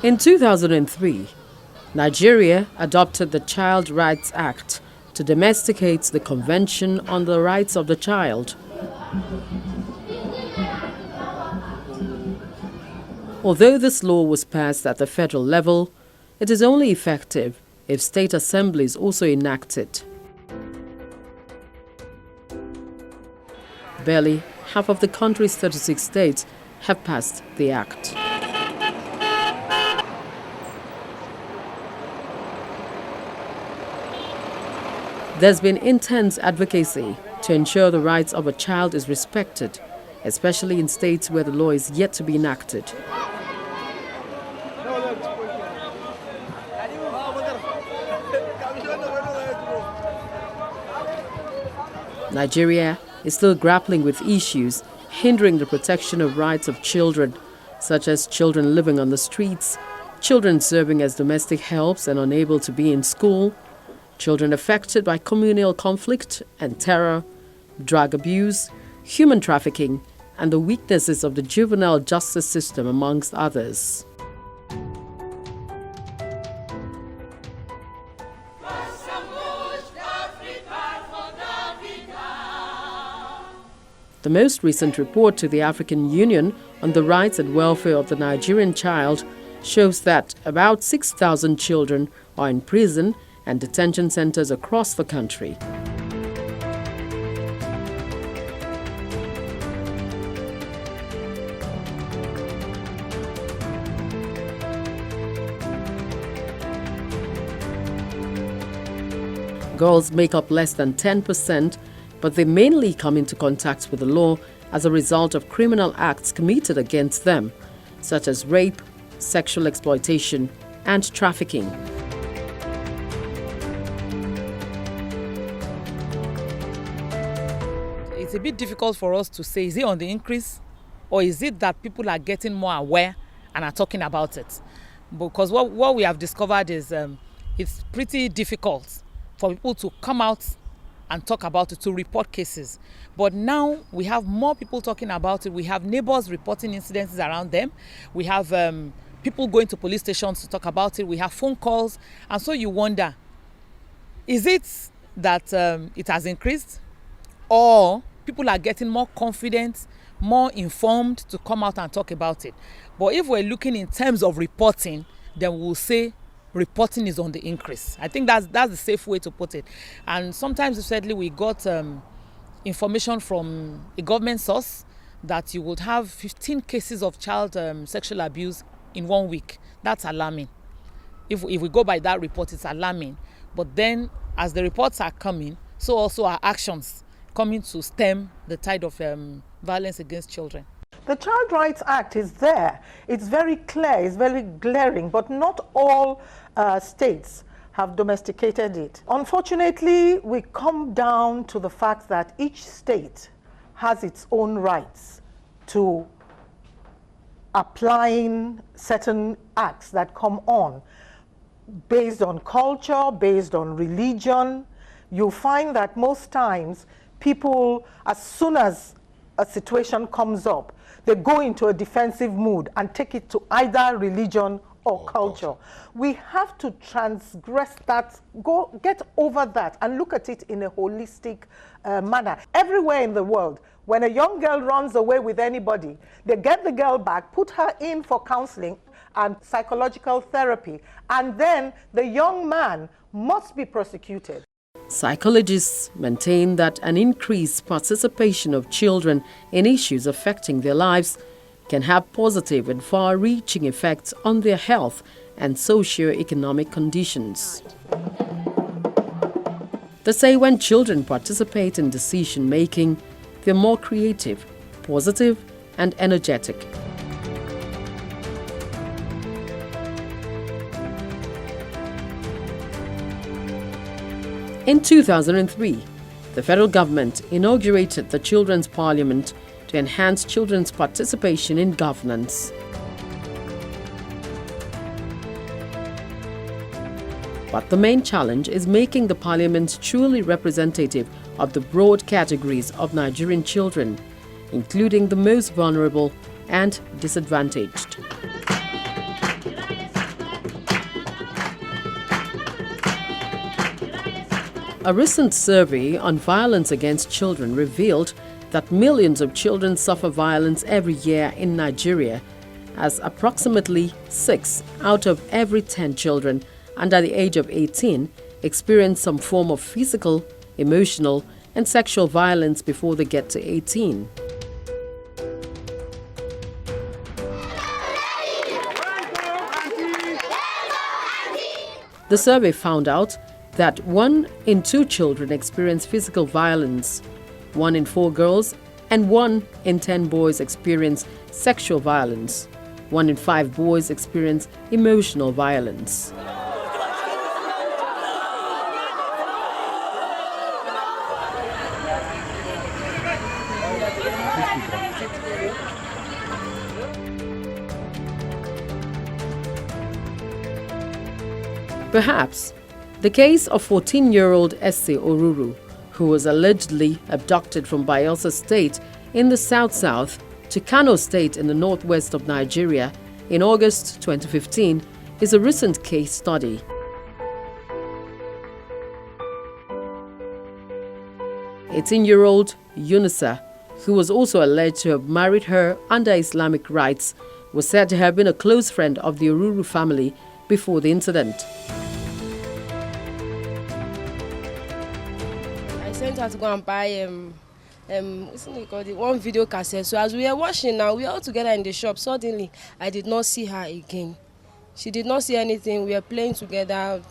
In 2003, Nigeria adopted the Child Rights Act to domesticate the Convention on the Rights of the Child. Although this law was passed at the federal level, it is only effective if state assemblies also enact it. Barely half of the country's 36 states have passed the act. There's been intense advocacy to ensure the rights of a child is respected, especially in states where the law is yet to be enacted. Nigeria is still grappling with issues hindering the protection of rights of children, such as children living on the streets, children serving as domestic helps and unable to be in school, children affected by communal conflict and terror, drug abuse, human trafficking, and the weaknesses of the juvenile justice system, amongst others. The most recent report to the African Union on the rights and welfare of the Nigerian child shows that about 6,000 children are in prison and detention centers across the country. Girls make up less than 10%, but they mainly come into contact with the law as a result of criminal acts committed against them, such as rape, sexual exploitation, and trafficking. It's a bit difficult for us to say, is it on the increase, or is it that people are getting more aware and are talking about it? Because what we have discovered is it's pretty difficult for people to come out and talk about it, to report cases. But now we have more people talking about it. We have neighbors reporting incidences around them. We have people going to police stations to talk about it. We have phone calls. And so you wonder, is it that it has increased, or people are getting more confident, more informed to come out and talk about it? But if we're looking in terms of reporting, then we'll say reporting is on the increase. I think that's the safe way to put it. And sometimes, certainly, we got information from a government source that you would have 15 cases of child sexual abuse in 1 week. That's alarming. If we go by that report, it's alarming. But then, as the reports are coming, so also our actions coming to stem the tide of violence against children. The Child Rights Act is there. It's very clear, it's very glaring, but not all states have domesticated it. Unfortunately, we come down to the fact that each state has its own rights to applying certain acts that come on based on culture, based on religion. You'll find that most times people, as soon as a situation comes up, they go into a defensive mood and take it to either religion or culture. We have to transgress that, get over that, and look at it in a holistic manner. Everywhere in the world, when a young girl runs away with anybody, they get the girl back, put her in for counseling and psychological therapy, and then the young man must be prosecuted. Psychologists maintain that an increased participation of children in issues affecting their lives can have positive and far-reaching effects on their health and socio-economic conditions. They say when children participate in decision-making, they're more creative, positive, and energetic. In 2003, the federal government inaugurated the Children's Parliament to enhance children's participation in governance. But the main challenge is making the parliament truly representative of the broad categories of Nigerian children, including the most vulnerable and disadvantaged. A recent survey on violence against children revealed that millions of children suffer violence every year in Nigeria, as approximately 6 out of every 10 children under the age of 18 experience some form of physical, emotional, and sexual violence before they get to 18. The survey found out that 1 in 2 children experience physical violence, 1 in 4 girls and 1 in 10 boys experience sexual violence, 1 in 5 boys experience emotional violence. Perhaps the case of 14-year-old Ese Oruru, who was allegedly abducted from Bayelsa State in the South to Kano State in the northwest of Nigeria in August 2015, is a recent case study. "18-year-old Yunusa, who was also alleged to have married her under Islamic rites, was said to have been a close friend of the Oruru family before the incident. I sent her to go and buy one video cassette. So as we were watching now, we were all together in the shop. Suddenly, I did not see her again. She did not see anything. We were playing together,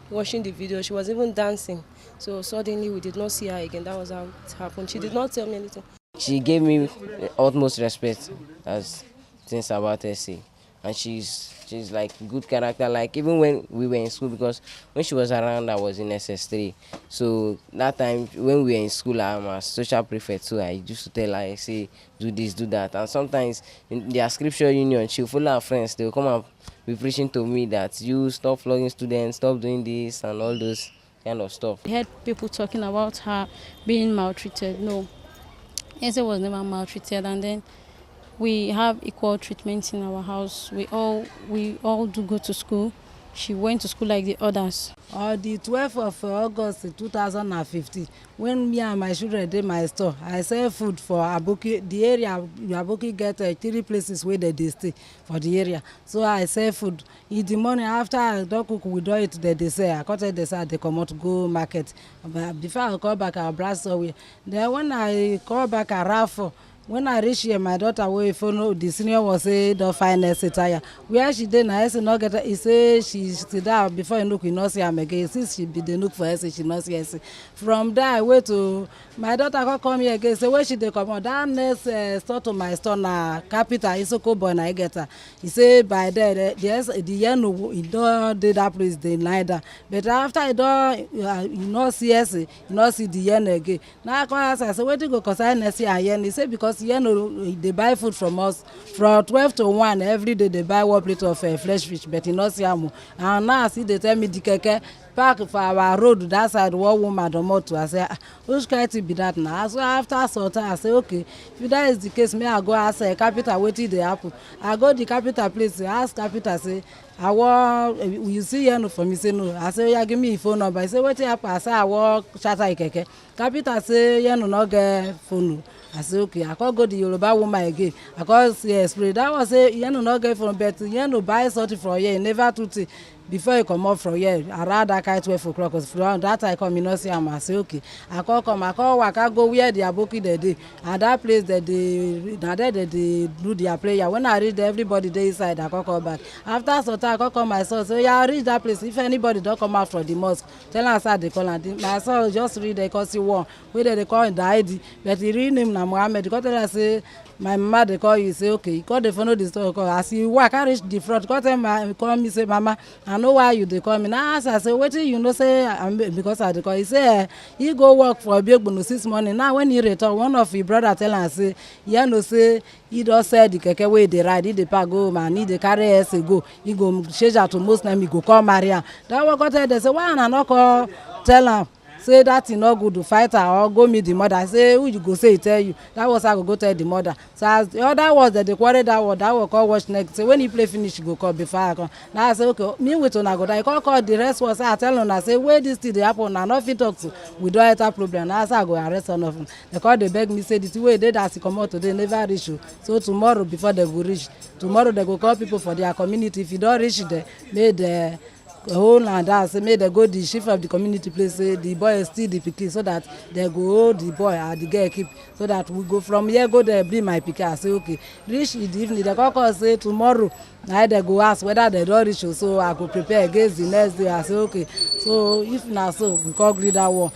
watching the video. She was even dancing. So suddenly, we did not see her again. That was how it happened. She did not tell me anything. She gave me utmost respect as things about her say. And she's like good character, like even when we were in school, because when she was around I was in SS3. So that time when we were in school, I'm a social prefect, so I used to tell her, I say, do this, do that. And sometimes in their scripture union, she'll follow her friends, they'll come and be preaching to me that you stop flogging students, stop doing this and all those kind of stuff. I heard people talking about her being maltreated. No, Ese was never maltreated, and then we have equal treatment in our house. We all do go to school. She went to school like the others. On the 12th of August 2015, when me and my children did my store, I sell food for Aboki. The area Aboki get 3 places where they stay for the area. So I sell food. In the morning after I don't cook, we do it. They say I cut it. They say they come out to go market. But before I call back, I blast away. Then when I call back, I raffle. When I reach here, my daughter will follow the senior was say the finest attire. Where she did I say no get he say she sit down before you look, you not see her again. Since she be the look for her, say she not see her. From there I wait to my daughter come here again. Say where she dey come on. That next store to my store na Capital Isoko boy na I get her. He say by there the year no he don't did that place they neither. But after he don't you not see her, you not see the year again. Now I come ask I say where to go cause I never see her again. He say because you know, they buy food from us from 12 to 1 every day. They buy 1 plate of fresh fish, but you know see and now see they tell me the keke park for our road that side. One woman the motor. I say who's going to be that now? So after sort I say okay, if that is the case, me I go ask Capital waiting the apple. I go the Capital place. Ask Capital say I want you see here no for me say no. I say yeah give me phone number. I say what happen? I say I want shatter keke. Capital say yeah no get phone. I say okay, I can't go the Yoruba woman again. I can't see spray. That was say you know not get from but you know buy something from here. Never to tea before you come up from here. Around that kind 12 o'clock. Cause from that I come, you know see am. I say okay, I can't come. I can't work. I go where the Aboki they dey. And that place that they now there they do their prayer. When I reach there, everybody dey inside. I can't come back. After some time, I can't come myself. So yeah, I reach that place. If anybody don't come out from the mosque, tell us how they call and my son just read the cause one. Where they call in the ID, but he read him now Muhammad. Because I say my mama they call you say okay, you call the phone the store call. As you walk, I reach the front. Because them call me say mama, I know why you they call me. Now I say what you know say because I they call. He say he go work for a big bonus this morning. Now when he return, one of his brother tell him say yeah no say he just said the keke way they ride, he the pack go man, he the carry us go. He go change out to Muslim, he go call Maria. That what got they say why I not call tell him. say that thing no good to fight her or go meet the mother. I say who you go say tell you. That was I go tell the mother. So as the other was that they quarrel that one call watch next. Say when he play finish you go call before I come. Now I say okay, me wait on I go. I call the rest was I tell them I say where this thing dey happen na nothing talk to. We don't have that problem. Now I go arrest one of them. They call they beg me say the way they that come out today never reach you. So tomorrow before they go reach, tomorrow they go call people for their community. If you don't reach there, may the whole and that say make they go the chief of the community place say the boy is still the pikin so that they go hold the boy and the girl keep so that we go from here go there bring my pikin. I say okay. Reach in the evening they call say tomorrow now they go ask whether they don't reach you so I go prepare against the next day. I say okay. So if na so we call gree that one.